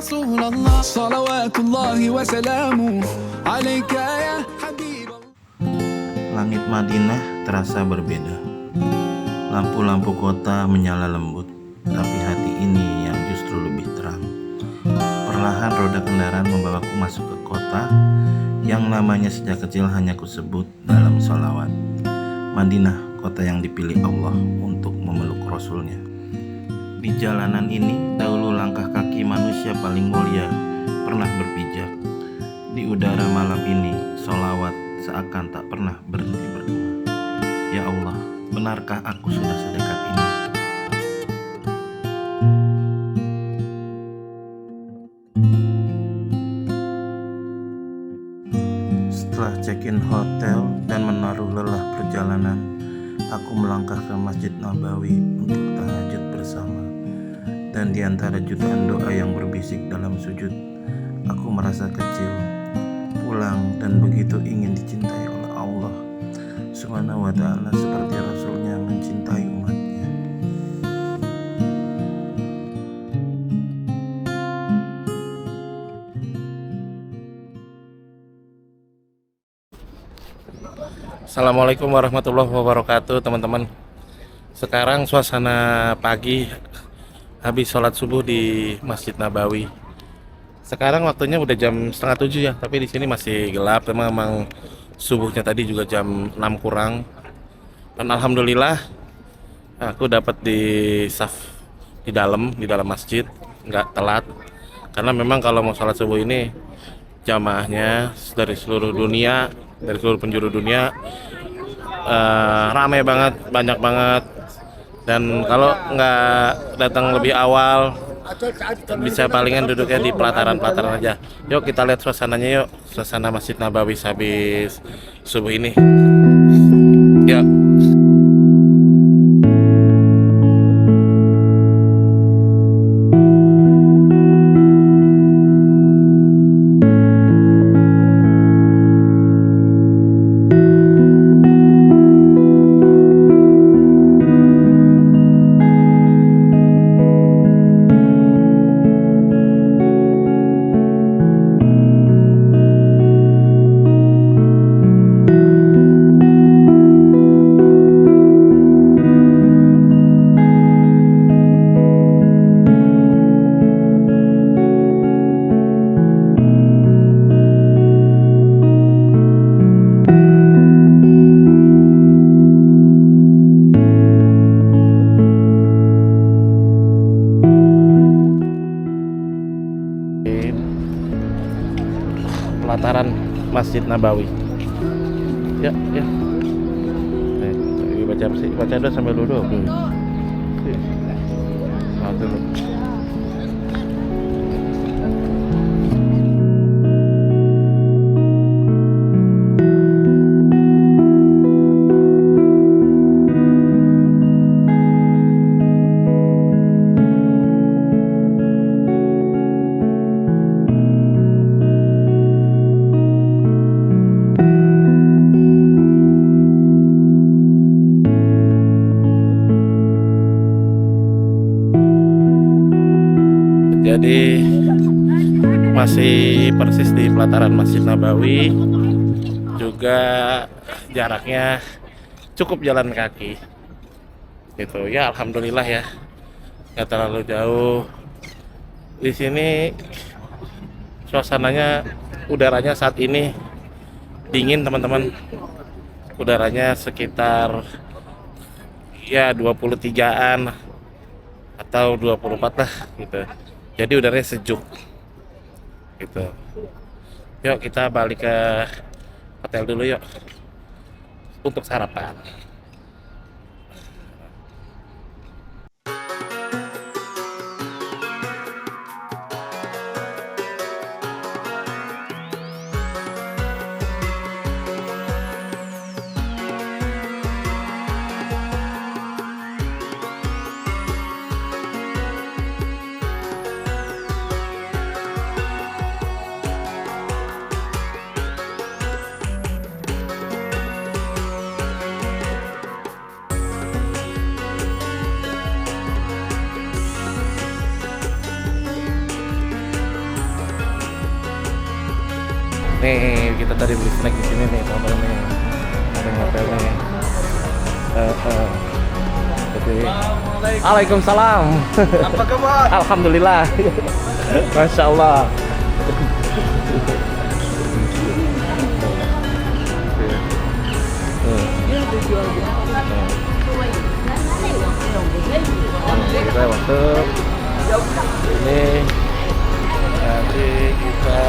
رسول الله صلوات الله وسلامه عليك يا حبيب الله. Langit Madinah terasa berbeda. Lampu-lampu kota menyala lembut, tapi hati ini yang justru lebih terang. Perlahan roda kendaraan membawaku masuk ke kota yang namanya sejak kecil hanya kusebut dalam sholawat. Madinah, kota yang dipilih Allah untuk memeluk Rasulnya. Di jalanan ini, dahulu langkah kaki manusia paling mulia pernah berpijak. Di udara malam ini, sholawat seakan tak pernah berhenti bergema. Ya Allah, benarkah aku sudah sedekat ini? Setelah check-in hotel dan menaruh lelah perjalanan, aku melangkah ke Masjid Nabawi untuk tahajud bersama. Dan di antara jutaan doa yang berbisik dalam sujud, aku merasa kecil, pulang dan begitu ingin dicintai oleh Allah Subhanahu wa ta'ala seperti Rasulnya mencintai umatnya. Assalamualaikum warahmatullahi wabarakatuh, teman-teman. Sekarang suasana pagi, habis sholat subuh di Masjid Nabawi. Sekarang waktunya udah jam 6:30 ya, tapi di sini masih gelap. Memang subuhnya tadi juga jam 6 kurang. Dan alhamdulillah aku dapat di saf di dalam masjid, nggak telat. Karena memang kalau mau sholat subuh ini jamaahnya dari seluruh dunia, dari seluruh penjuru dunia, ramai banget, banyak banget. Dan kalau nggak datang lebih awal, bisa palingan duduknya di pelataran-pelataran aja. Yuk kita lihat suasananya yuk, suasana Masjid Nabawi habis subuh ini. Yuk. Pelataran Masjid Nabawi. Ya. Baca doa sambil duduk. Dulu. Jadi masih persis di pelataran Masjid Nabawi, juga jaraknya cukup jalan kaki gitu ya. Alhamdulillah ya, nggak terlalu jauh. Di sini suasananya, udaranya saat ini dingin teman-teman, udaranya sekitar ya 23-an atau 24 lah gitu. Jadi udaranya sejuk gitu. Yuk kita balik ke hotel dulu yuk untuk sarapan. Nih kita tadi beli snack di sini nih teman-teman nih. Ada hotel nih. Jadi, Waalaikumsalam. Apa kabar? Alhamdulillah. Masya Allah. Kita masuk ini, nanti kita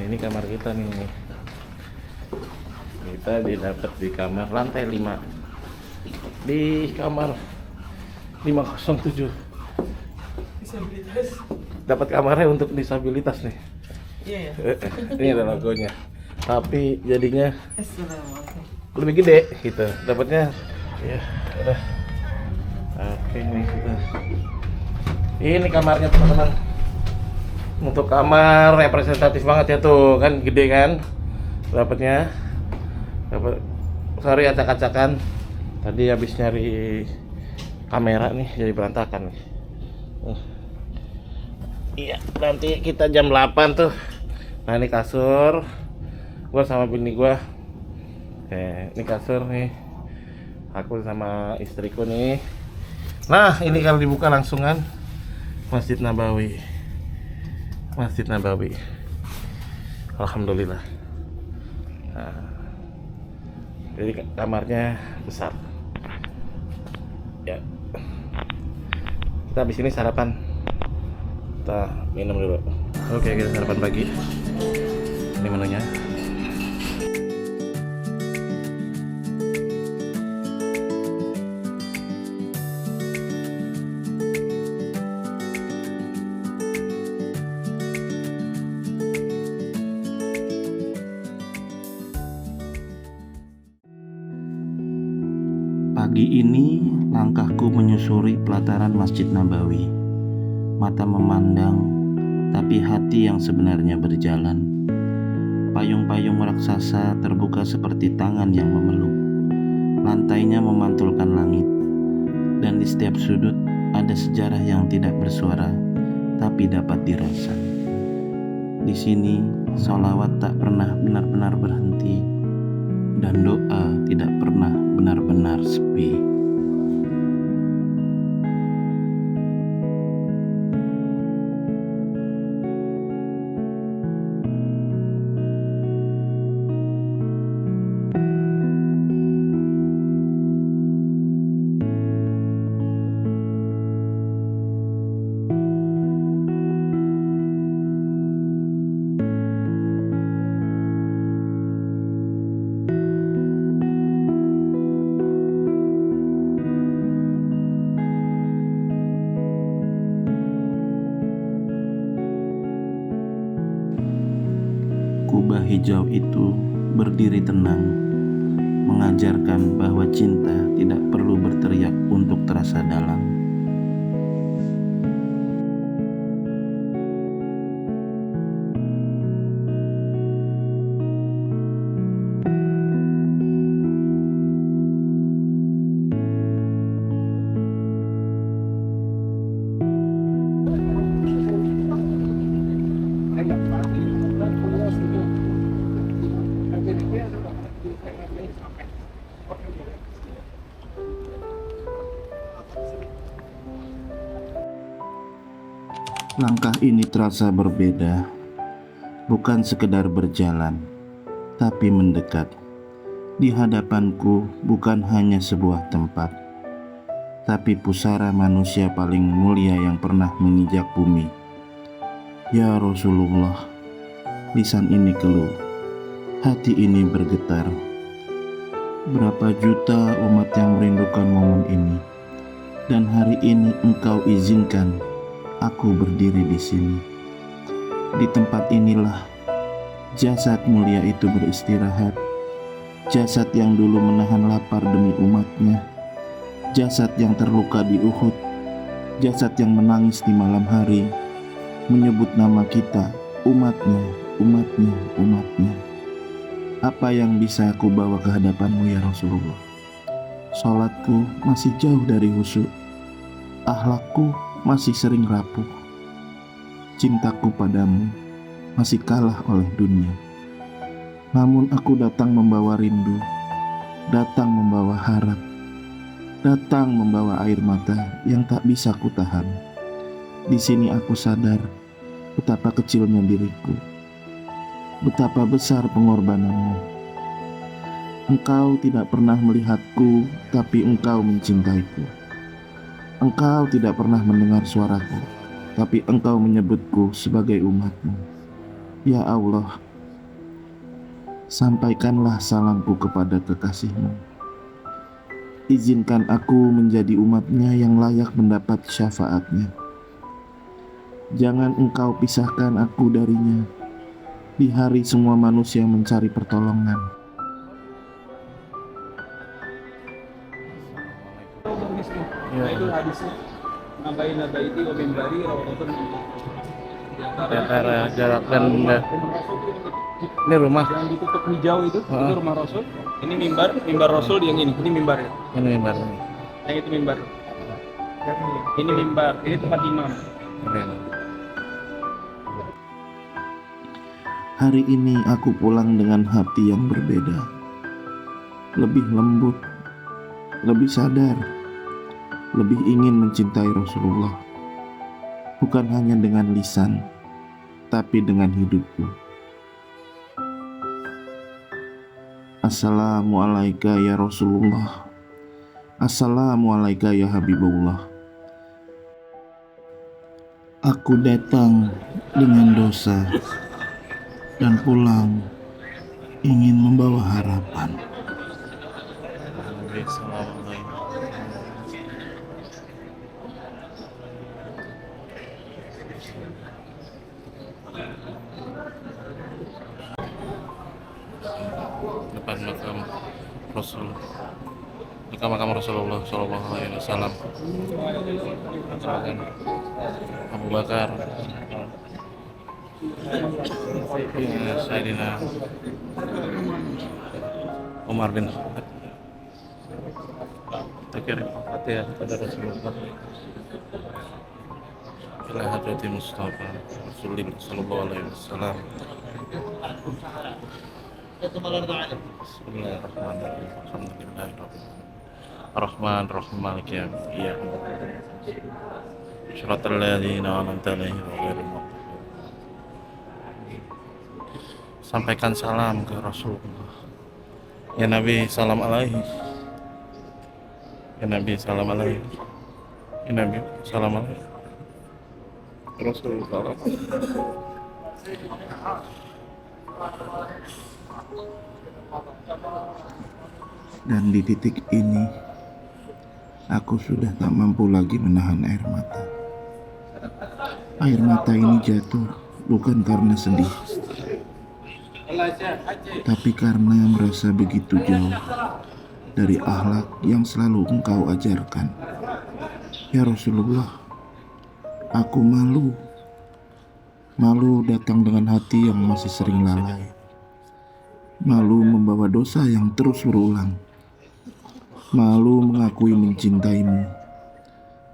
ini kamar kita nih. Kita didapat di kamar lantai 5. Di kamar 507. Disabilitas. Dapat kamarnya untuk disabilitas nih. Iya ya. Ini ada logonya. Tapi jadinya Assalamualaikum. lebih gede gitu. Dapatnya ya udah. Oke, ini kita. Ini kamarnya teman-teman. Untuk kamar representatif banget ya tuh, kan gede kan dapatnya. Dapat, sorry acak-acakan, tadi habis nyari kamera nih jadi berantakan nih. Iya, nanti kita jam 8 tuh. Nah ini kasur gua sama bini gua. Ini kasur nih, aku sama istriku nih. Nah ini kalau dibuka langsungan Masjid Nabawi. Masjid Nabawi. Alhamdulillah. Nah, jadi kamarnya besar. Ya. Kita habis ini sarapan. Kita minum dulu. Oke, kita sarapan pagi. Ini menunya. Pagi ini langkahku menyusuri pelataran Masjid Nabawi. Mata memandang, tapi hati yang sebenarnya berjalan. Payung-payung raksasa terbuka seperti tangan yang memeluk. Lantainya memantulkan langit, dan di setiap sudut ada sejarah yang tidak bersuara, tapi dapat dirasa. Di sini, sholawat tak pernah benar-benar berhenti, dan doa tidak pernah benar-benar sepi. Kubah hijau itu berdiri tenang, mengajarkan bahwa cinta tidak perlu berteriak untuk terasa dalam. Langkah ini terasa berbeda, bukan sekedar berjalan, tapi mendekat. Di hadapanku bukan hanya sebuah tempat, tapi pusara manusia paling mulia yang pernah menginjak bumi. Ya Rasulullah, lisan ini keluh, hati ini bergetar. Berapa juta umat yang merindukan momen ini, Dan hari ini Engkau izinkan aku berdiri di sini. Di tempat inilah jasad mulia itu beristirahat. Jasad yang dulu menahan lapar demi umatnya. Jasad yang terluka di Uhud. Jasad yang menangis di malam hari, menyebut nama kita, umatnya, umatnya, umatnya. Apa yang bisa aku bawa ke hadapanmu ya Rasulullah? Salatku masih jauh dari khusyuk. Akhlakku masih sering rapuh. Cintaku padamu masih kalah oleh dunia. Namun aku datang membawa rindu, datang membawa harap, datang membawa air mata yang tak bisa kutahan. Di sini aku sadar betapa kecilnya diriku, betapa besar pengorbananmu. Engkau tidak pernah melihatku, tapi Engkau mencintaiku. Engkau tidak pernah mendengar suaraku, tapi Engkau menyebutku sebagai umatmu. Ya Allah, sampaikanlah salamku kepada kekasihmu. Izinkan aku menjadi umatnya yang layak mendapat syafaatnya. Jangan Engkau pisahkan aku darinya di hari semua manusia mencari pertolongan. Itu hadisnya nabaina baiti wa mimbari rawatun Antara jarak dan ini rumah. yang ditutup hijau itu rumah Rasul. Ini mimbar Rasul yang ini mimbar ya. Ini mimbar. Yang itu mimbar. Ini mimbar, ini tempat imam. Hari ini aku pulang dengan hati yang berbeda, lebih lembut, lebih sadar, lebih ingin mencintai Rasulullah, bukan hanya dengan lisan, tapi dengan hidupku. Assalamualaikum ya Rasulullah. Assalamualaikum ya Habibullah. Aku datang dengan dosa dan pulang ingin membawa harapan. Depan makam Rasul, dekat makam Rasulullah Shallallahu Alaihi Wasallam. Abu Bakar, Sayyidina Umar bin Khattab. Akhir hati pada Rasulullah. Ila hadrati Mustafa Rasulullah Sallallahu Alaihi Wasallam. Bismillahirrahmanirrahim. Alhamdulillahirrahmanirrahim. Ar-Rahman Maliki Yawmiddin. Shiratal ladzina an'amta 'alaihim ghairil maghdubi. Sampaikan salam ke Rasulullah. Ya Nabi, salam alaihi. Ya Nabi, salam alaihi. Ya Nabi, salam alaihi. Rasulullah. Dan di titik ini, aku sudah tak mampu lagi menahan air mata. Air mata ini jatuh bukan karena sedih, tapi karena merasa begitu jauh dari akhlak yang selalu Engkau ajarkan. Ya Rasulullah, aku malu datang dengan hati yang masih sering lalai, malu membawa dosa yang terus berulang, malu mengakui mencintaimu,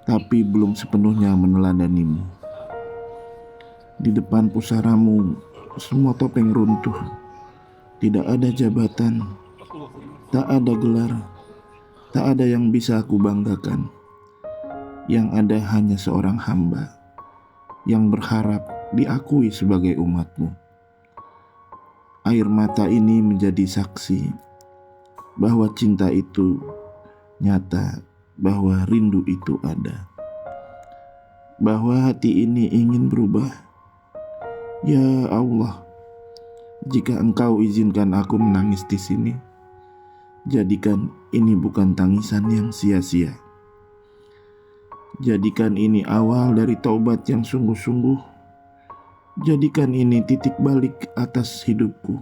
tapi belum sepenuhnya meneladanimu. Di depan pusaramu, semua topeng runtuh. Tidak ada jabatan, tak ada gelar, tak ada yang bisa aku banggakan. Yang ada hanya seorang hamba yang berharap diakui sebagai umatmu. Air mata ini menjadi saksi bahwa cinta itu nyata, bahwa rindu itu ada, bahwa hati ini ingin berubah. Ya Allah, jika Engkau izinkan aku menangis di sini, jadikan ini bukan tangisan yang sia-sia. Jadikan ini awal dari taubat yang sungguh-sungguh. Jadikan ini titik balik atas hidupku.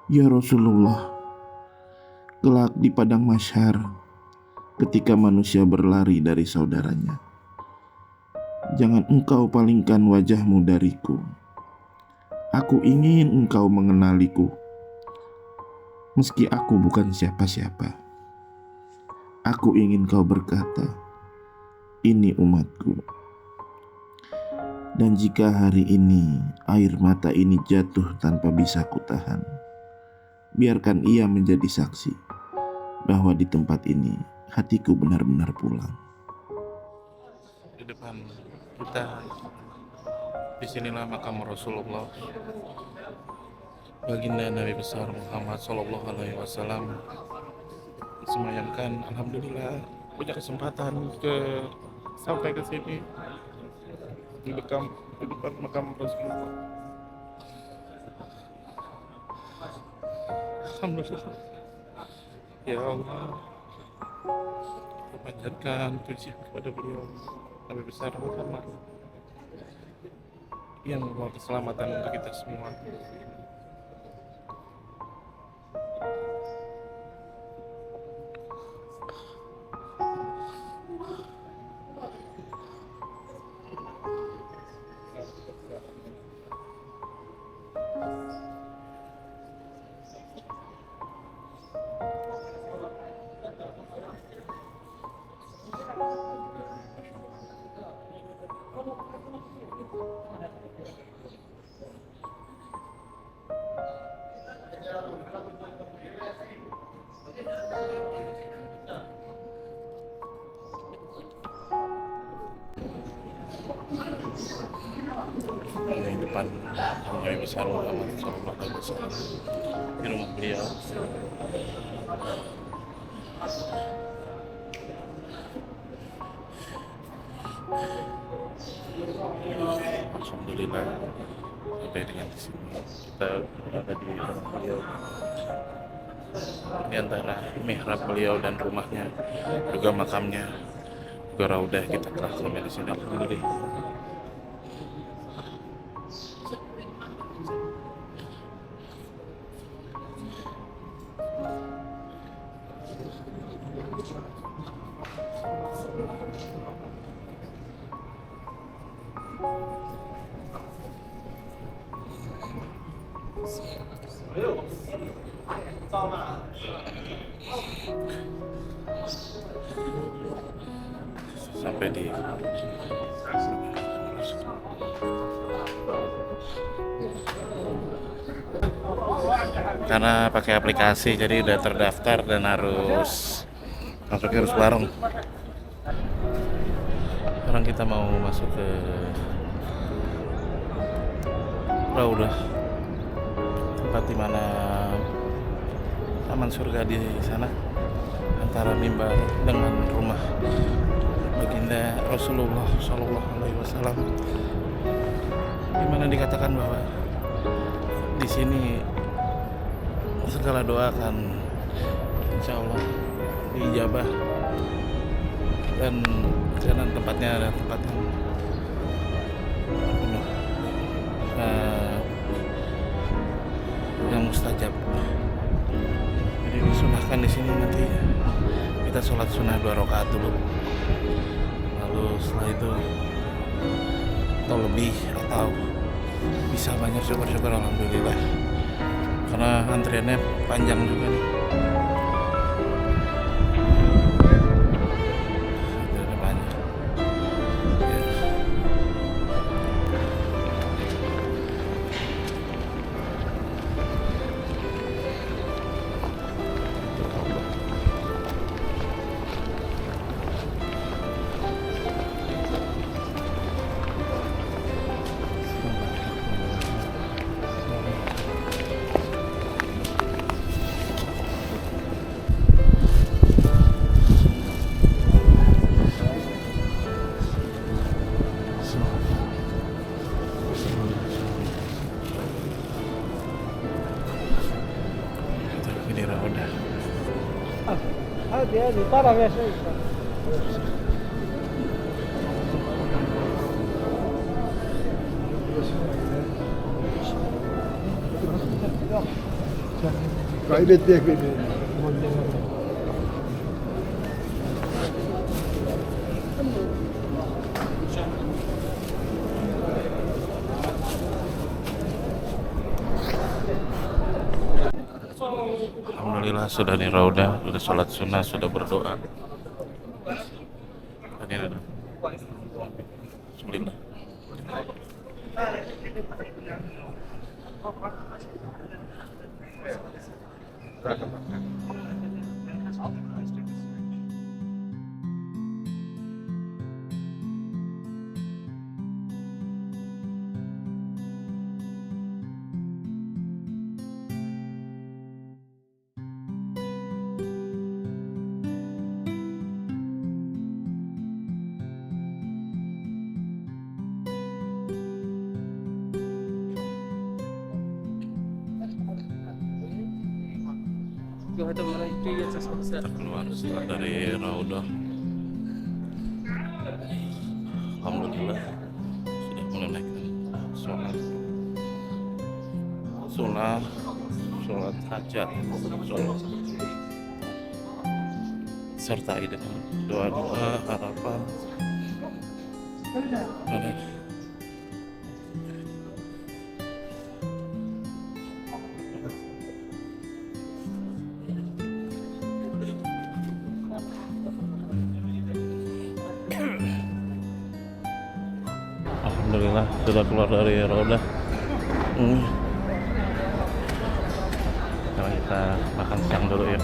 Ya Rasulullah, kelak di padang mahsyar, ketika manusia berlari dari saudaranya, jangan engkau palingkan wajahmu dariku. Aku ingin engkau mengenaliku, meski aku bukan siapa-siapa. Aku ingin kau berkata, ini umatku. Dan jika hari ini air mata ini jatuh tanpa bisa kutahan, biarkan ia menjadi saksi bahwa di tempat ini hatiku benar-benar pulang. Di depan kita, disinilah makam Rasulullah, baginda Nabi besar Muhammad Sallallahu Alaihi Wasallam disemayamkan. Alhamdulillah punya kesempatan sampai ke sini di depan makam Rasulullah. Alhamdulillah. Ya Allah, panjatkan puji kepada beliau Nabi besar Muhammad yang membawa keselamatan untuk kita semua. Di depan Nabi besar Muhammad Sallallahu Alaihi Wasallam di rumah beliau. Alhamdulillah sampai dengan di sini kita berada di rumah beliau. Di antara mihrab beliau dan rumahnya, juga makamnya, juga raudah, kita telah sampai di sini. Alhamdulillah. Sampai di karena pakai aplikasi jadi udah terdaftar dan harus warung. Sekarang kita mau masuk ke Raudah, tempat dimana taman surga di sana, antara mimbar dengan rumah baginda Rasulullah Shallallahu Alaihi Wasallam, di mana dikatakan bahwa di sini segala doa akan insya Allah diijabah, dan karena tempatnya ada tempat yang penuh yang mustajab. Jadi disunahkan di sini nanti kita sholat sunnah 2 rakaat dulu, lalu setelah itu atau lebih atau bisa banyak, syukur-syukur alhamdulillah, karena antriannya panjang juga nih. Antriannya panjang. Ini Raudah. Hadi hadi para ver şey. فائدتها كده. Alhamdulillah sudah di Raudah, sudah sholat sunnah, sudah berdoa. Tadi ada. Bismillah. Kita keluar setelah dari Raudah. Alhamdulillah sudah menunaikan sholat hajat, sertai dengan doa-doa harapan. Alhamdulillah sudah keluar dari Raudah. Sekarang kita makan siang dulu ya.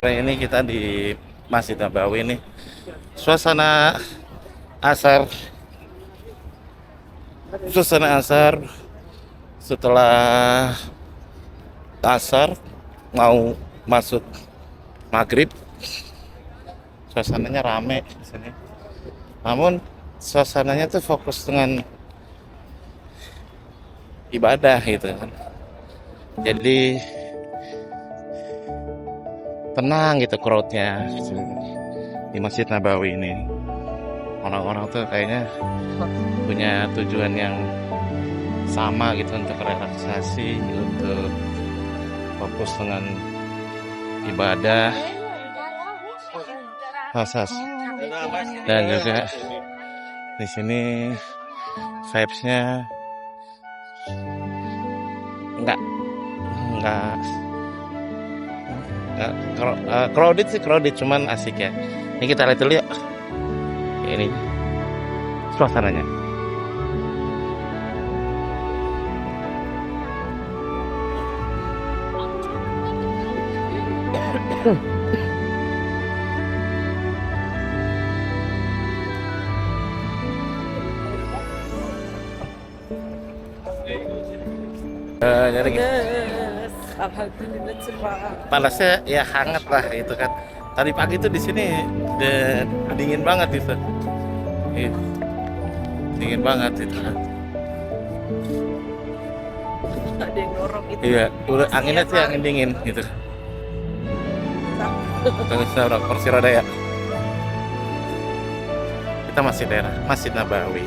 Hari ini kita di Masjid Nabawi nih. Suasana asar setelah asar mau masuk maghrib, suasananya rame di sini. Namun suasananya tuh fokus dengan ibadah gitu kan. Jadi tenang gitu crowdnya di Masjid Nabawi ini. Orang-orang tuh kayaknya punya tujuan yang sama gitu, untuk relaksasi, untuk fokus dengan ibadah, dan juga di sini vibes-nya enggak crowded sih, cuman asik ya. Ini kita lihat dulu yuk. Ini suasananya. Jadi alhamdulillah cerah. panasnya ya hangat lah itu kan. Tadi pagi tuh di sini dingin banget itu. Dingin banget itu. Ada yang dorong itu. Iya, udah anginnya sih angin dingin gitu. Terus kursi roda ya. Kita masih daerah Masjid Nabawi.